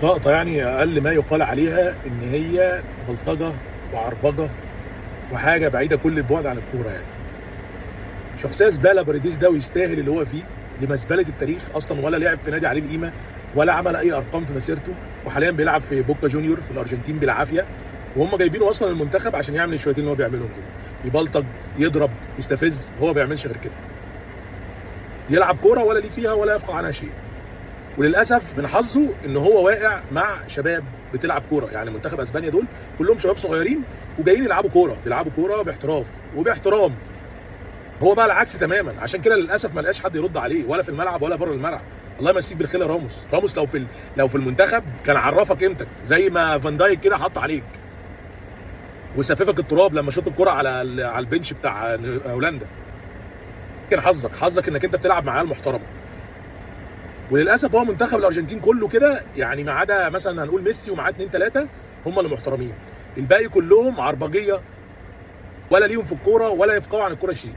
لقطة يعني أقل ما يقال عليها إن هي بلطجة وعربجة وحاجة بعيدة كل البعد عن الكورة يعني. شخصية زبالة باريديس ده، ويستاهل اللي هو فيه لمزبلة التاريخ أصلا، ولا لعب في نادي عليه القيمة ولا عمل أي أرقام في مسيرته، وحاليا بيلعب في بوكا جونيور في الأرجنتين بالعافية، وهم جايبينه أصلا المنتخب عشان يعمل الشويتين اللي هو بيعملهم كده، يبلطج يضرب يستفز، هو ما بيعملش غير كده. يلعب كورة ولا ليه فيها ولا يفقه عنها شيء. وللاسف من حظه ان هو واقع مع شباب بتلعب كوره، يعني منتخب اسبانيا دول كلهم شباب صغيرين وجايين يلعبوا كوره، بيلعبوا كوره باحتراف وباحترام. هو بقى العكس تماما، عشان كده للاسف ما لقاش حد يرد عليه ولا في الملعب ولا بره الملعب. الله يمسيك بالخير يا راموس. راموس لو في المنتخب كان عرفك قيمتك، زي ما فان دايك كده حط عليك وسففك التراب لما شوط الكوره على البنش بتاع هولندا. كان حظك انك انت بتلعب مع عيال محترمه. وللاسف هو منتخب الارجنتين كله كده يعني، ما عدا مثلا هنقول ميسي ومعاه 2 3 هم اللي محترمين، الباقي كلهم عربجيه، ولا ليهم في الكوره ولا يفقهوا عن الكوره شيء.